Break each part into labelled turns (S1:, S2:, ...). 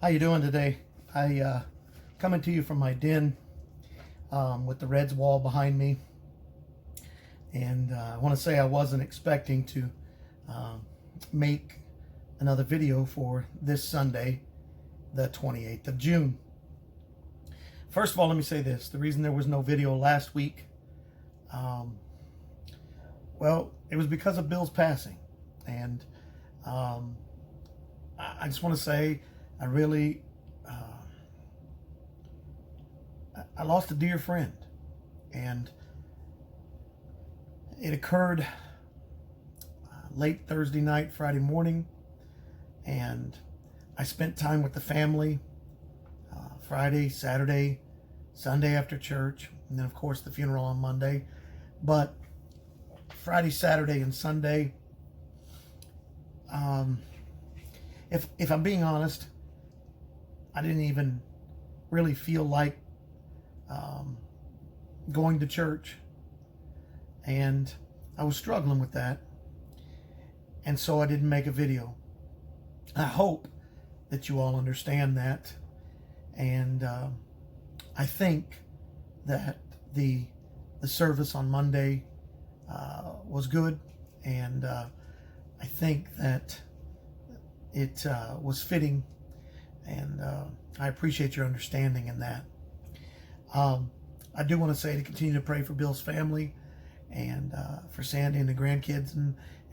S1: How you doing today? I coming to you from my den with the Reds wall behind me, and I want to say I wasn't expecting to um, make another video for this Sunday, the 28th of June. First of all, let me say this: the reason there was no video last week, um, well, it was because of Bill's passing, and um, I just want to say I really I lost a dear friend, and it occurred late Thursday night, Friday morning, and I spent time with the family Friday, Saturday, Sunday after church, and then of course the funeral on Monday. But Friday, Saturday, and Sunday, if I'm being honest, I didn't even really feel like going to church, and I was struggling with that, and so I didn't make a video. I hope that you all understand that, and I think that the service on Monday was good, and I think that it was fitting, and I appreciate your understanding in that. I do want to say to continue to pray for Bill's family, and for Sandy and the grandkids,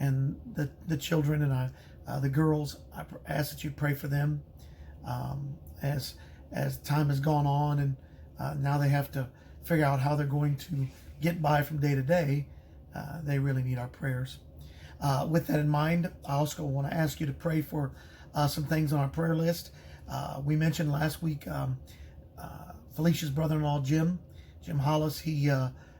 S1: and the children, and the girls. I ask that you pray for them as time has gone on, and now they have to figure out how they're going to get by from day to day. They really need our prayers. With that in mind, I also want to ask you to pray for some things on our prayer list. We mentioned last week Felicia's brother-in-law, Jim Hollis. He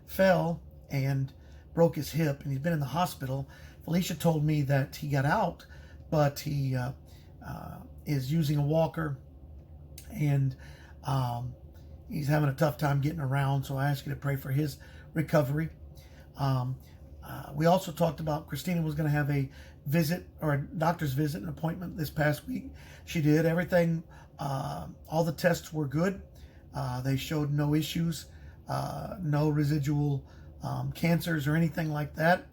S1: fell and broke his hip, and he's been in the hospital. Felicia told me that he got out, but he is using a walker, and he's having a tough time getting around, so I ask you to pray for his recovery. We also talked about Christina was going to have a visit, or a doctor's visit, an appointment this past week. She did. Everything, all the tests were good. They showed no issues, no residual cancers or anything like that.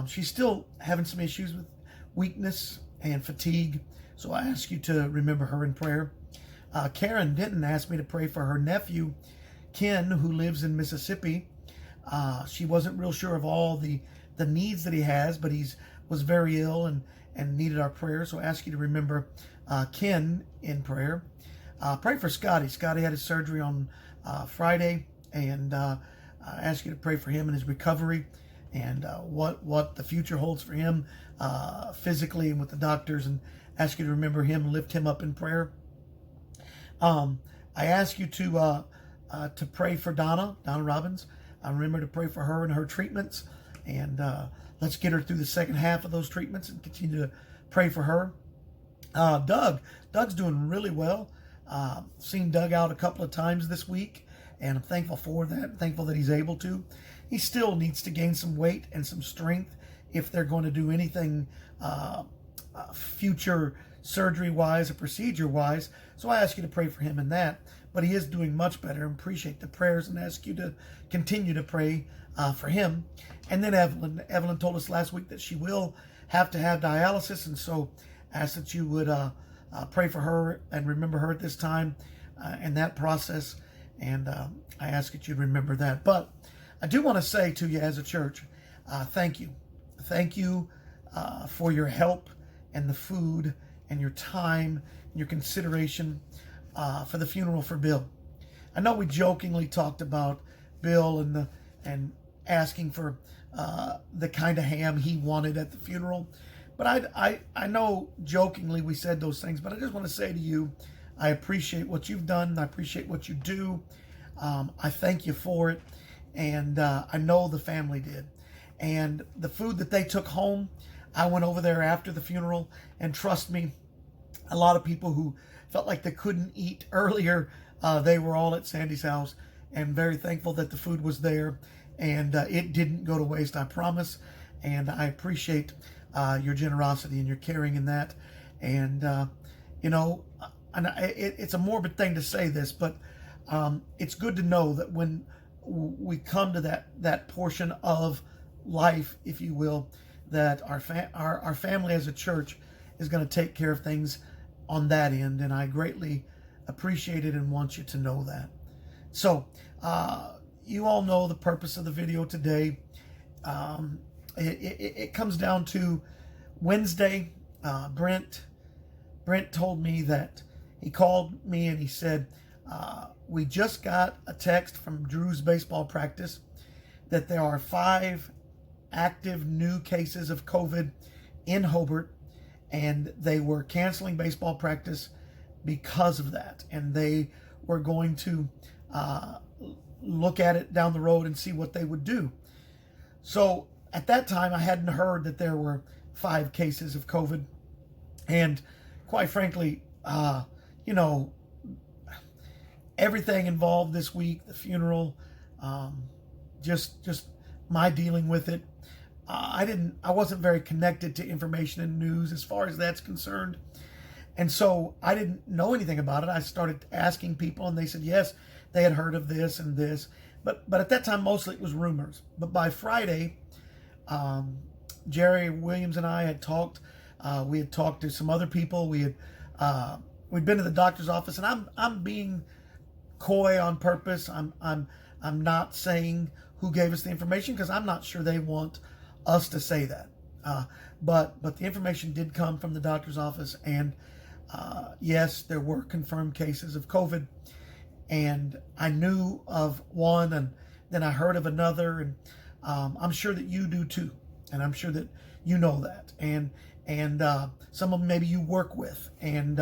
S1: She's still having some issues with weakness and fatigue, so I ask you to remember her in prayer. Karen Denton asked me to pray for her nephew, Ken, who lives in Mississippi. She wasn't real sure of all the needs that he has, but was very ill and needed our prayer, so I ask you to remember Ken in prayer. Pray for Scotty. Scotty had his surgery on Friday, and I ask you to pray for him and his recovery, and what the future holds for him physically and with the doctors, and ask you to remember him, lift him up in prayer. I ask you to pray for Donna Robbins. Remember to pray for her and her treatments, and let's get her through the second half of those treatments and continue to pray for her. Doug's doing really well. Seen Doug out a couple of times this week, and I'm thankful for that. I'm thankful that he's able to. He still needs to gain some weight and some strength if they're going to do anything future surgery-wise or procedure-wise. So I ask you to pray for him in that. But he is doing much better, and appreciate the prayers, and ask you to continue to pray for him. And then Evelyn told us last week that she will have to have dialysis, and so ask that you would pray for her and remember her at this time in that process. And I ask that you remember that. But I do want to say to you as a church, thank you. Thank you for your help and the food and your time and your consideration for the funeral for Bill. I know we jokingly talked about Bill and asking for the kind of ham he wanted at the funeral. But I know jokingly we said those things, but I just want to say to you, I appreciate what you've done. I appreciate what you do. I thank you for it. And I know the family did. And the food that they took home, I went over there after the funeral, and trust me, a lot of people who felt like they couldn't eat earlier, they were all at Sandy's house, and very thankful that the food was there, and it didn't go to waste, I promise. And I appreciate your generosity and your caring in that. And, you know, it's a morbid thing to say this, but it's good to know that when we come to that portion of life, if you will, that our family as a church is going to take care of things on that end, and I greatly appreciate it and want you to know that. So, you all know the purpose of the video today. It comes down to Wednesday. Brent told me that he called me and he said, we just got a text from Drew's baseball practice that there are 5 active new cases of COVID in Hobart, and they were canceling baseball practice because of that. And they were going to look at it down the road and see what they would do. So at that time, I hadn't heard that there were 5 cases of COVID. And quite frankly, everything involved this week, the funeral, just my dealing with it. I wasn't very connected to information and news as far as that's concerned. And so I didn't know anything about it. I started asking people, and they said, yes, they had heard of this and this. But at that time, mostly it was rumors. But by Friday, Jerry Williams and I had talked. We had talked to some other people. We'd been to the doctor's office, and I'm being coy on purpose. I'm not saying who gave us the information because I'm not sure they want us to say that. But the information did come from the doctor's office, and yes, there were confirmed cases of COVID, and I knew of one, and then I heard of another, and I'm sure that you do too, and I'm sure that you know that, and some of them maybe you work with, and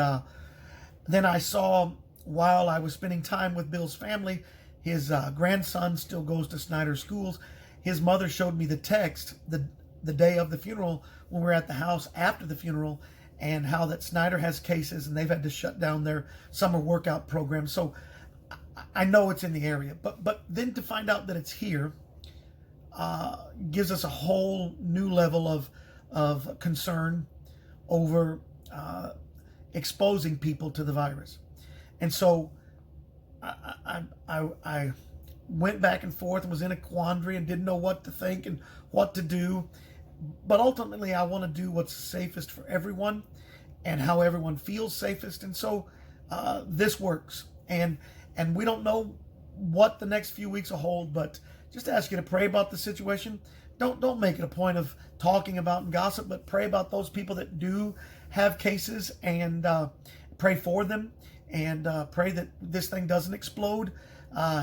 S1: then I saw, while I was spending time with Bill's family, his grandson still goes to Snyder Schools. His mother showed me the text the day of the funeral when we were at the house after the funeral, and how that Snyder has cases and they've had to shut down their summer workout program. So I know it's in the area, but then to find out that it's here gives us a whole new level of concern over exposing people to the virus. And so I went back and forth and was in a quandary and didn't know what to think and what to do. But ultimately, I want to do what's safest for everyone and how everyone feels safest. And so this works. And we don't know what the next few weeks will hold, but just ask you to pray about the situation. Don't make it a point of talking about and gossip, but pray about those people that do have cases, and pray for them, and pray that this thing doesn't explode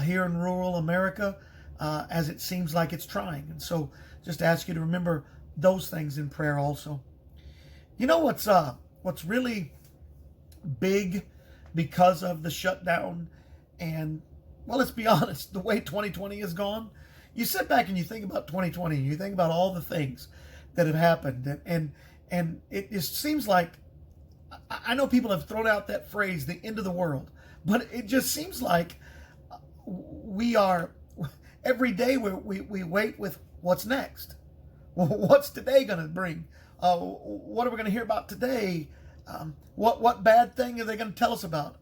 S1: here in rural America, as it seems like it's trying. And so just ask you to remember those things in prayer also. You know what's really big because of the shutdown, and, well, let's be honest, the way 2020 has gone? You sit back and you think about 2020, and you think about all the things that have happened, and it just seems like, I know people have thrown out that phrase, the end of the world, but it just seems like we are, every day we wait with what's next. What's today going to bring? What are we going to hear about today? What bad thing are they going to tell us about?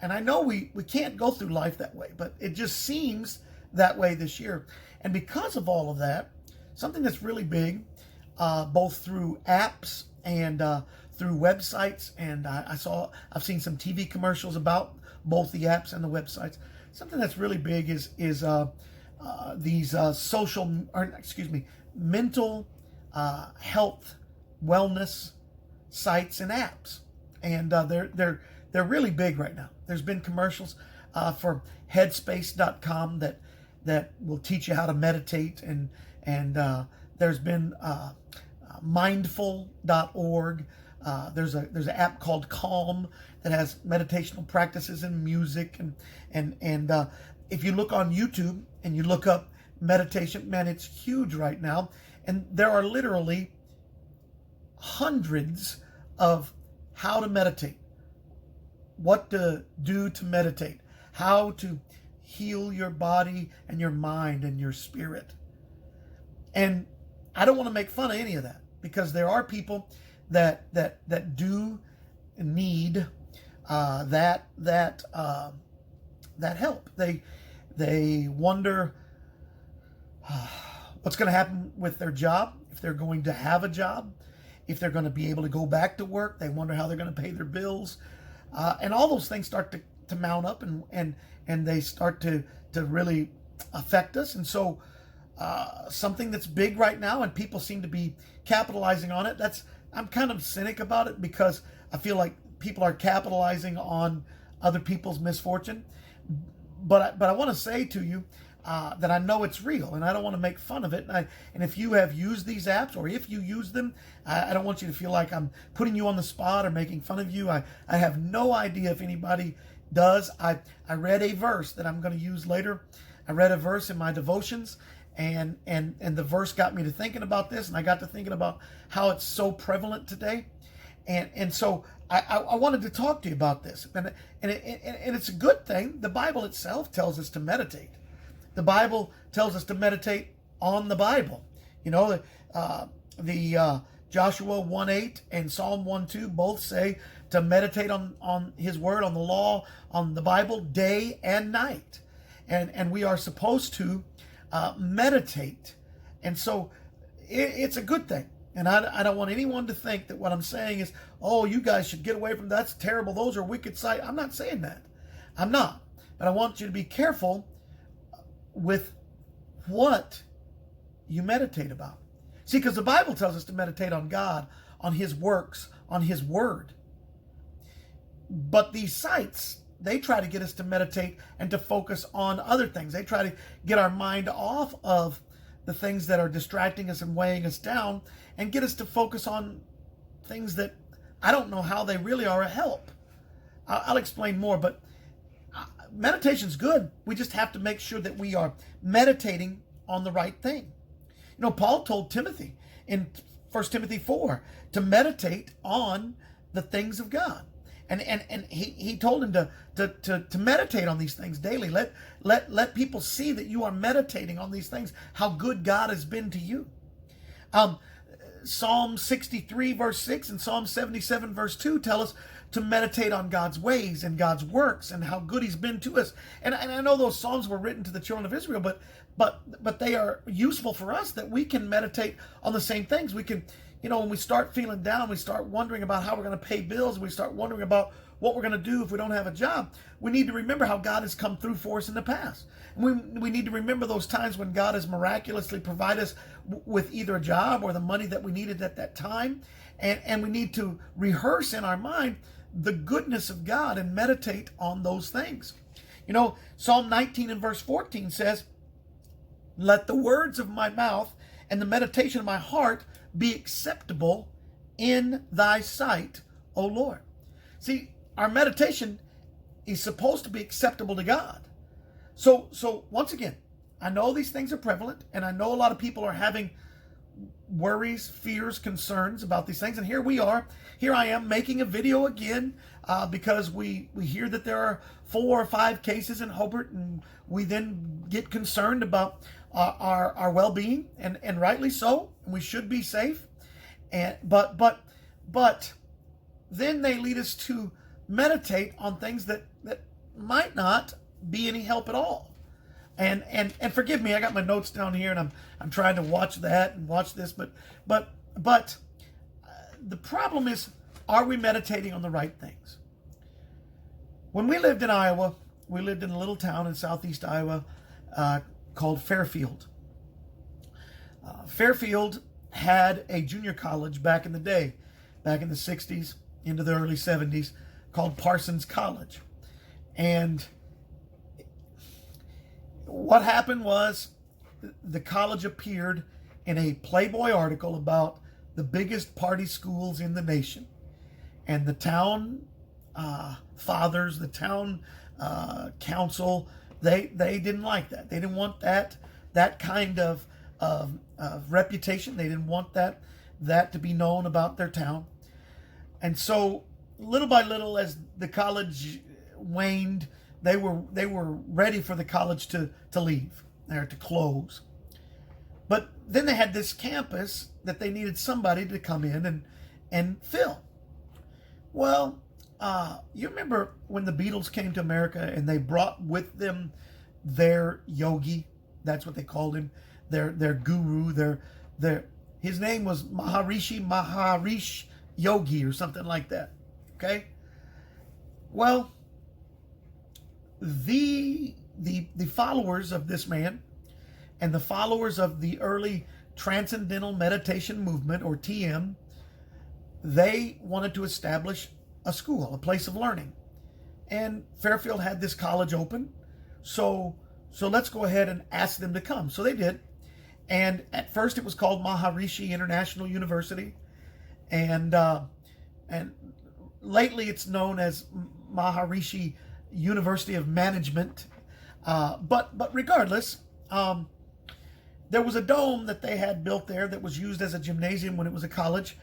S1: And I know we can't go through life that way, but it just seems that way this year. And because of all of that, something that's really big, both through apps and through websites, and I've seen some TV commercials about both the apps and the websites. Something that's really big is these mental health wellness sites and apps, and they're really big right now. There's been commercials for Headspace.com that will teach you how to meditate, and there's been Mindful.org. There's an app called Calm that has meditational practices and music, and if you look on YouTube and you look up meditation, man, it's huge right now, and there are literally hundreds of how to meditate, what to do to meditate, how to heal your body and your mind and your spirit. And I don't want to make fun of any of that, because there are people that do need that help. They wonder what's going to happen with their job, if they're going to have a job, if they're going to be able to go back to work. They wonder how they're going to pay their bills, and all those things start to mount up, and they start to really affect us. And so something that's big right now, and people seem to be capitalizing on it. I'm kind of cynic about it, because I feel like people are capitalizing on other people's misfortune. But I want to say to you that I know it's real, and I don't want to make fun of it. And if you have used these apps, or if you use them, I don't want you to feel like I'm putting you on the spot or making fun of you. I have no idea if anybody does. I read a verse that I'm going to use later. I read a verse in my devotions, and the verse got me to thinking about this, and I got to thinking about how it's so prevalent today. And so I wanted to talk to you about this, and it's a good thing. The Bible itself tells us to meditate. The Bible tells us to meditate on the Bible. You know, the Joshua 1:8 and Psalm 1:2 both say to meditate on His Word, on the law, on the Bible, day and night. And we are supposed to meditate. And so it's a good thing. And I don't want anyone to think that what I'm saying is, oh, you guys should get away from that. That's terrible. Those are wicked sights. I'm not saying that. I'm not. But I want you to be careful with what you meditate about. See, because the Bible tells us to meditate on God, on His works, on His Word. But these sites, they try to get us to meditate and to focus on other things. They try to get our mind off of the things that are distracting us and weighing us down, and get us to focus on things that I don't know how they really are a help. I'll explain more, but meditation's good. We just have to make sure that we are meditating on the right thing. You know, Paul told Timothy in 1 Timothy 4 to meditate on the things of God. And he told him to meditate on these things daily. Let people see that you are meditating on these things, how good God has been to you. Psalm 63 verse 6 and Psalm 77 verse 2 tell us to meditate on God's ways and God's works and how good He's been to us. And I know those Psalms were written to the children of Israel, but they are useful for us, that we can meditate on the same things. We can, you know, when we start feeling down, we start wondering about how we're going to pay bills, we start wondering about what we're going to do if we don't have a job. We need to remember how God has come through for us in the past. And we need to remember those times when God has miraculously provided us with either a job or the money that we needed at that time. And we need to rehearse in our mind the goodness of God and meditate on those things. You know, Psalm 19 and verse 14 says, "Let the words of my mouth and the meditation of my heart be acceptable in thy sight, O Lord." See, our meditation is supposed to be acceptable to God. So once again, I know these things are prevalent, and I know a lot of people are having worries, fears, concerns about these things. And here I am making a video again because we hear that there are 4 or 5 cases in Hobart, and we then get concerned about our well-being, and rightly so, and we should be safe. But then they lead us to meditate on things that might not be any help at all. And forgive me, I got my notes down here, and I'm trying to watch that and watch this, but the problem is, are we meditating on the right things? When we lived in Iowa, we lived in a little town in southeast Iowa called Fairfield. Fairfield had a junior college back in the day, back in the 60s into the early 70s, called Parsons College. And what happened was, the college appeared in a Playboy article about the biggest party schools in the nation. And the town fathers, the town council, they didn't like that. They didn't want that kind of reputation. They didn't want that to be known about their town. And so little by little, as the college waned, they were ready for the college to leave, or to close. But then they had this campus that they needed somebody to come in and fill. Well, you remember when the Beatles came to America and they brought with them their yogi? That's what they called him. Their guru. His name was Maharishi Yogi or something like that. Okay. Well, the followers of this man and the followers of the early Transcendental Meditation Movement, or TM, they wanted to establish a school, a place of learning. And Fairfield had this college open. So let's go ahead and ask them to come. So they did. And at first it was called Maharishi International University. And lately it's known as Maharishi University of Management. But regardless, there was a dome that they had built there that was used as a gymnasium when it was a college.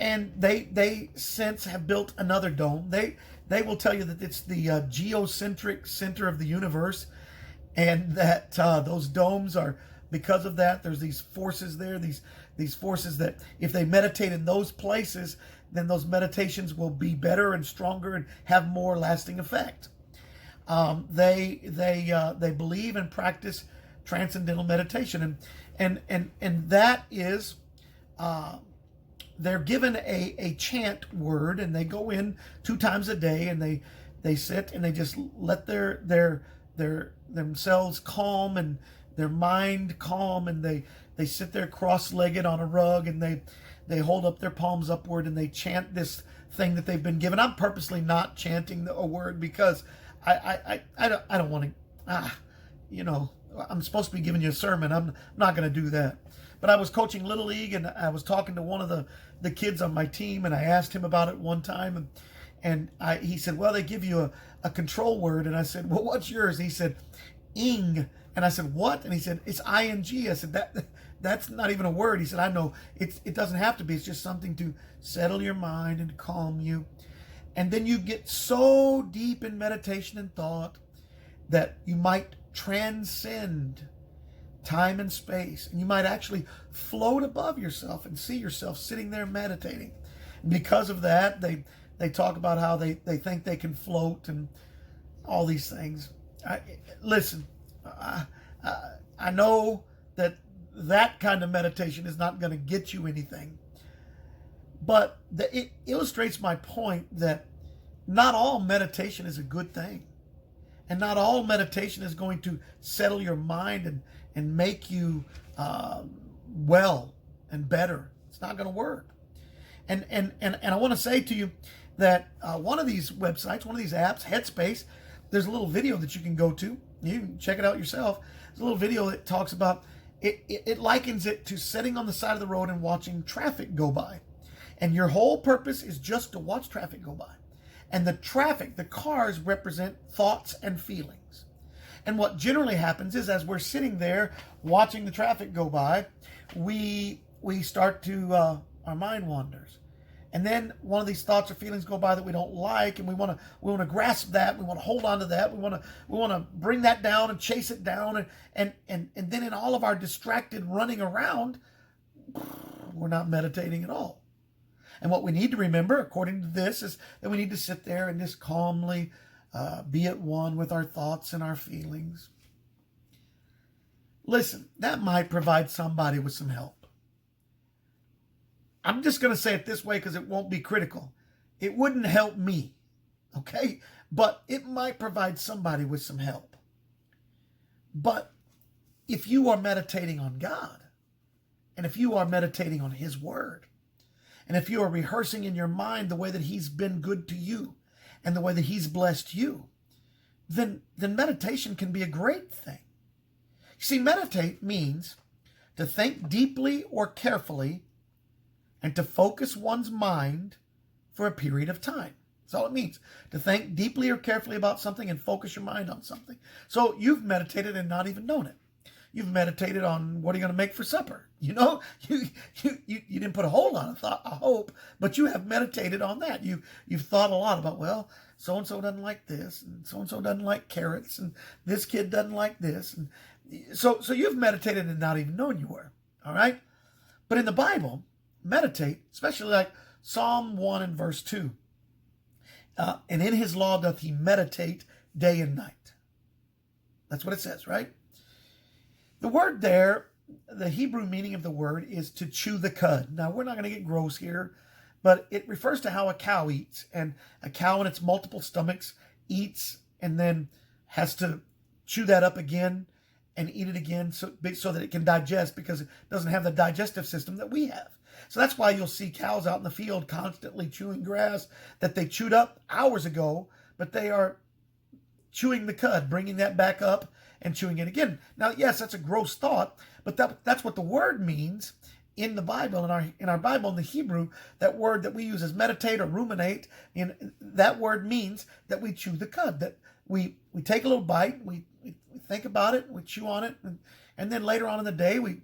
S1: And they since have built another dome. They will tell you that it's the geocentric center of the universe, and that those domes are, because of that, there's these forces there, these forces that if they meditate in those places, then those meditations will be better and stronger and have more lasting effect. They believe and practice transcendental meditation, and that is. They're given a chant word, and they go in 2 times a day, and they sit and they just let their themselves calm and their mind calm, and they sit there cross-legged on a rug, and they hold up their palms upward, and they chant this thing that they've been given. I'm purposely not chanting a word because I don't want to, I'm supposed to be giving you a sermon. I'm not going to do that. But I was coaching Little League, and I was talking to one of the kids on my team, and I asked him about it one time, and he said, well, they give you a control word. And I said, well, what's yours? And he said, ing. And I said, what? And he said, it's ing. I said, that's not even a word. He said, I know, it doesn't have to be. It's just something to settle your mind and calm you. And then you get so deep in meditation and thought that you might transcend time and space, and you might actually float above yourself and see yourself sitting there meditating. And because of that, they talk about how they think they can float and all these things. Listen, I know that kind of meditation is not going to get you anything, but it illustrates my point that not all meditation is a good thing, and not all meditation is going to settle your mind and make you well and better. It's not going to work. And I want to say to you that one of these websites, one of these apps, Headspace, there's a little video that you can go to. You can check it out yourself. There's a little video that talks about it likens it to sitting on the side of the road and watching traffic go by. And your whole purpose is just to watch traffic go by. And the traffic, the cars, represent thoughts and feelings. And what generally happens is, as we're sitting there watching the traffic go by, we start to, our mind wanders. And then one of these thoughts or feelings go by that we don't like, and we want to grasp that, we want to hold on to that, we want to bring that down and chase it down, and then in all of our distracted running around, we're not meditating at all. And what we need to remember, according to this, is that we need to sit there and just calmly be at one with our thoughts and our feelings. Listen, that might provide somebody with some help. I'm just going to say it this way because it won't be critical. It wouldn't help me, okay? But it might provide somebody with some help. But if you are meditating on God, and if you are meditating on His Word, and if you are rehearsing in your mind the way that He's been good to you and the way that He's blessed you, then meditation can be a great thing. You see, meditate means to think deeply or carefully and to focus one's mind for a period of time. That's all it means. To think deeply or carefully about something and focus your mind on something. So you've meditated and not even known it. You've meditated on what are you going to make for supper. You know, you didn't put a hold on it, I hope, but you have meditated on that. You've thought a lot about, well, so-and-so doesn't like this, and so-and-so doesn't like carrots, and this kid doesn't like this. And so you've meditated and not even known you were, all right? But in the Bible, meditate, especially like Psalm 1 and verse 2. And in his law doth he meditate day and night. That's what it says, right? The word there, the Hebrew meaning of the word is to chew the cud. Now, we're not going to get gross here, but it refers to how a cow eats. And a cow in its multiple stomachs eats and then has to chew that up again and eat it again so that it can digest, because it doesn't have the digestive system that we have. So that's why you'll see cows out in the field constantly chewing grass that they chewed up hours ago, but they are chewing the cud, bringing that back up and chewing it again. Now, yes, that's a gross thought, but that's what the word means in the Bible, in our Bible, in the Hebrew. That word that we use as meditate or ruminate, that word means that we chew the cud, that we take a little bite, we think about it, we chew on it, and then later on in the day, we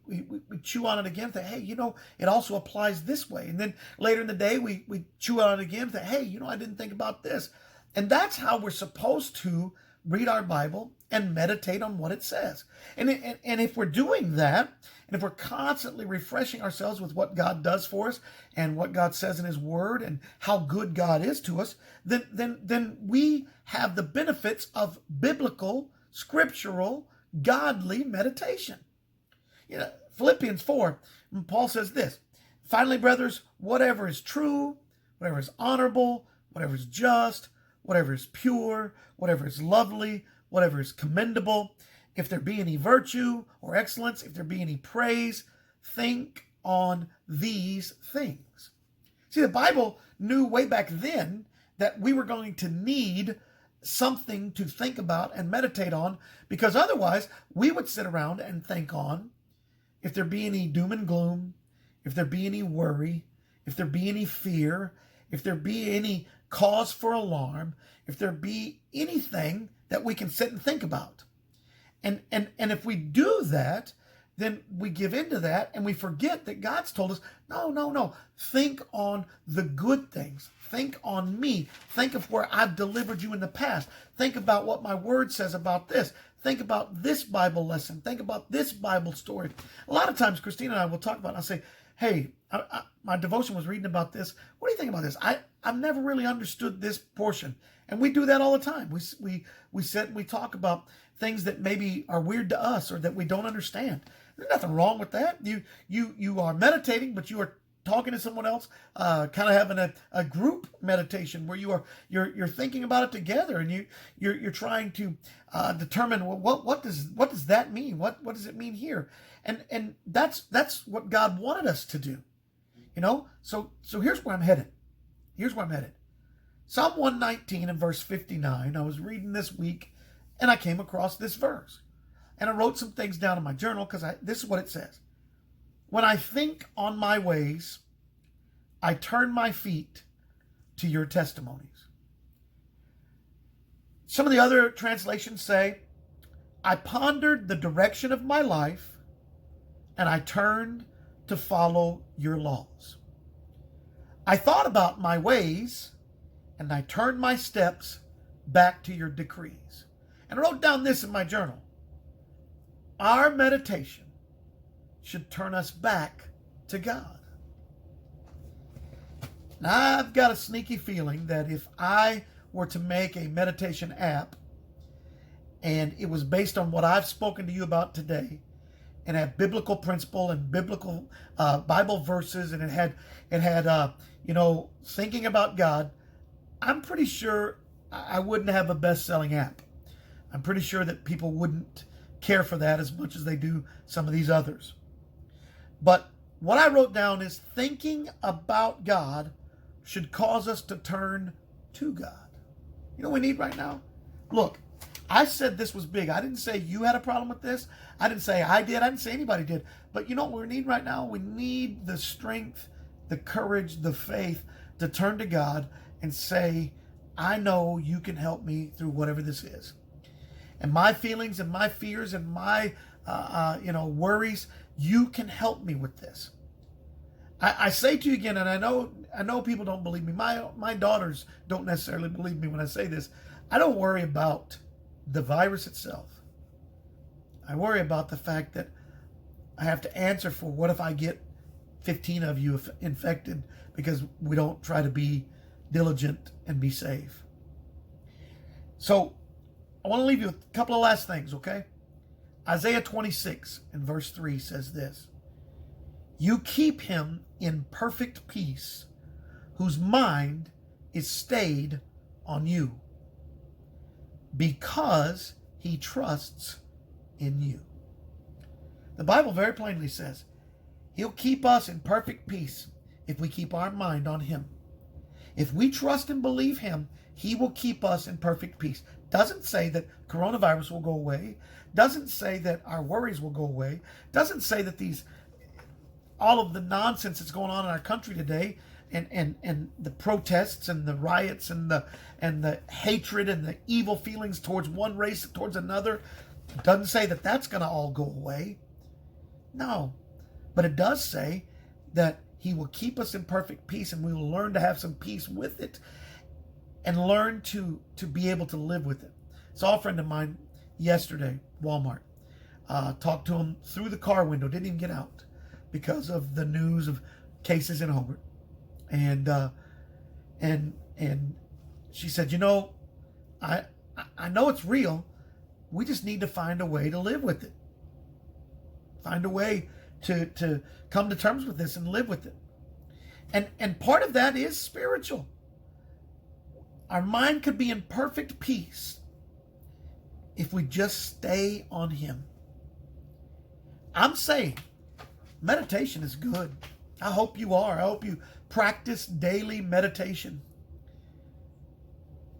S1: chew on it again, say, hey, it also applies this way. And then later in the day, we chew on it again, say, hey, I didn't think about this. And that's how we're supposed to read our Bible and meditate on what it says. And if we're doing that, and if we're constantly refreshing ourselves with what God does for us and what God says in his word and how good God is to us, then we have the benefits of biblical, scriptural, godly meditation. Philippians 4, Paul says this: finally, brothers, whatever is true, whatever is honorable, whatever is just, whatever is pure, whatever is lovely, whatever is commendable, if there be any virtue or excellence, if there be any praise, think on these things. See, the Bible knew way back then that we were going to need something to think about and meditate on, because otherwise we would sit around and think on if there be any doom and gloom, if there be any worry, if there be any fear, if there be any cause for alarm, if there be anything that we can sit and think about. And if we do that, then we give into that and we forget that God's told us, no. Think on the good things. Think on me. Think of where I've delivered you in the past. Think about what my word says about this. Think about this Bible lesson. Think about this Bible story. A lot of times, Christina and I will talk about it. I'll say, hey, my devotion was reading about this. What do you think about this? I've never really understood this portion. And we do that all the time. We sit and we talk about things that maybe are weird to us or that we don't understand. There's nothing wrong with that. You are meditating, but you are talking to someone else, kind of having a group meditation where you're thinking about it together, and you're trying to determine, well, what does that mean? What does it mean here? And that's what God wanted us to do. So here's where I'm headed. Psalm 119 and verse 59. I was reading this week and I came across this verse. And I wrote some things down in my journal because this is what it says. When I think on my ways, I turn my feet to your testimonies. Some of the other translations say, I pondered the direction of my life and I turned to follow your laws. I thought about my ways and I turned my steps back to your decrees. And I wrote down this in my journal. Our meditation should turn us back to God. Now, I've got a sneaky feeling that if I were to make a meditation app and it was based on what I've spoken to you about today and had biblical principle and biblical Bible verses, and it had thinking about God, I'm pretty sure I wouldn't have a best-selling app. I'm pretty sure that people wouldn't care for that as much as they do some of these others. But what I wrote down is thinking about God should cause us to turn to God. You know what we need right now? Look, I said this was big. I didn't say you had a problem with this. I didn't say I did. I didn't say anybody did. But you know what we need right now? We need the strength, the courage, the faith to turn to God and say, I know you can help me through whatever this is. And my feelings and my fears and my worries, you can help me with this. I say to you again, and I know people don't believe me. My daughters don't necessarily believe me when I say this. I don't worry about the virus itself. I worry about the fact that I have to answer for what if I get 15 of you infected because we don't try to be diligent and be safe. So I want to leave you with a couple of last things, okay? Isaiah 26 and verse 3 says this: You keep him in perfect peace, whose mind is stayed on you, because he trusts in you. The Bible very plainly says he'll keep us in perfect peace if we keep our mind on him. If we trust and believe him, he will keep us in perfect peace. Doesn't say that coronavirus will go away. Doesn't say that our worries will go away. Doesn't say that all of the nonsense that's going on in our country today, and the protests and the riots and the hatred and the evil feelings towards one race towards another, doesn't say that that's going to all go away. No, but it does say that he will keep us in perfect peace, and we will learn to have some peace with it and learn to be able to live with it. Saw a friend of mine yesterday, Walmart. Talked to him through the car window, didn't even get out because of the news of cases in Hobart. And she said, I know it's real. We just need to find a way to live with it. Find a way to come to terms with this and live with it. And part of that is spiritual. Our mind could be in perfect peace if we just stay on him. I'm saying meditation is good. I hope you are. I hope you practice daily meditation.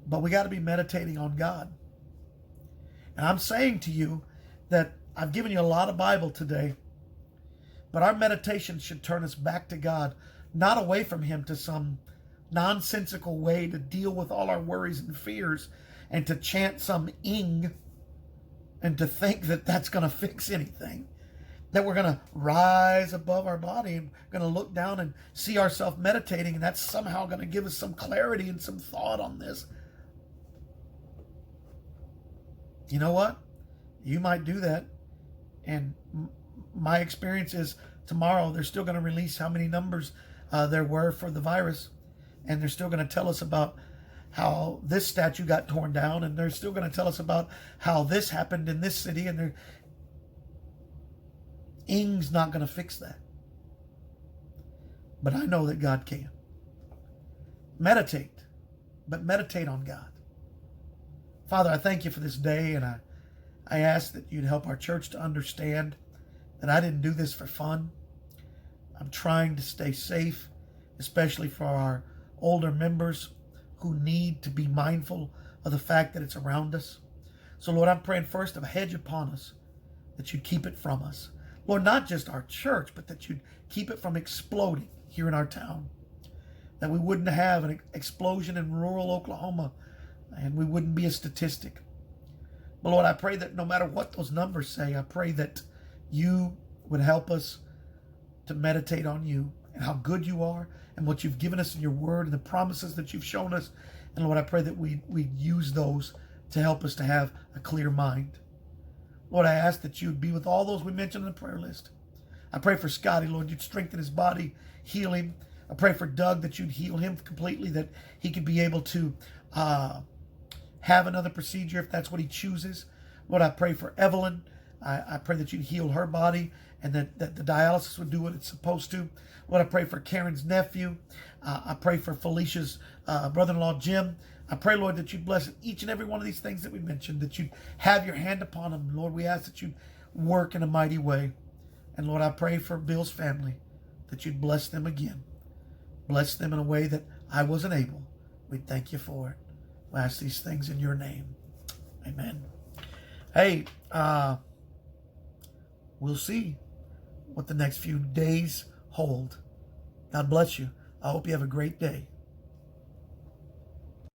S1: But we got to be meditating on God. And I'm saying to you that I've given you a lot of Bible today, but our meditation should turn us back to God, not away from him to some nonsensical way to deal with all our worries and fears and to chant some ing and to think that that's going to fix anything. That we're going to rise above our body and going to look down and see ourselves meditating, and that's somehow going to give us some clarity and some thought on this. You know what? You might do that. And my experience is tomorrow they're still going to release how many numbers there were for the virus. And they're still going to tell us about how this statue got torn down. And they're still going to tell us about how this happened in this city. And Ing's not going to fix that. But I know that God can. Meditate. But meditate on God. Father, I thank you for this day, and I ask that you'd help our church to understand that I didn't do this for fun. I'm trying to stay safe, especially for our older members who need to be mindful of the fact that it's around us. So, Lord, I'm praying first of a hedge upon us, that you'd keep it from us. Lord, not just our church, but that you'd keep it from exploding here in our town. That we wouldn't have an explosion in rural Oklahoma, and we wouldn't be a statistic. But Lord, I pray that no matter what those numbers say, I pray that you would help us to meditate on you and how good you are and what you've given us in your word and the promises that you've shown us. And Lord, I pray that we'd use those to help us to have a clear mind. Lord, I ask that you'd be with all those we mentioned on the prayer list. I pray for Scotty, Lord, you'd strengthen his body, heal him. I pray for Doug that you'd heal him completely, that he could be able to have another procedure if that's what he chooses. Lord, I pray for Evelyn. I pray that you'd heal her body and that the dialysis would do what it's supposed to. Lord, I pray for Karen's nephew. I pray for Felicia's brother-in-law, Jim. I pray, Lord, that you'd bless each and every one of these things that we mentioned, that you'd have your hand upon them. Lord, we ask that you'd work in a mighty way. And Lord, I pray for Bill's family, that you'd bless them again. Bless them in a way that I wasn't able. We thank you for it. We ask these things in your name. Amen. Hey, we'll see what the next few days hold. God bless you. I hope you have a great day.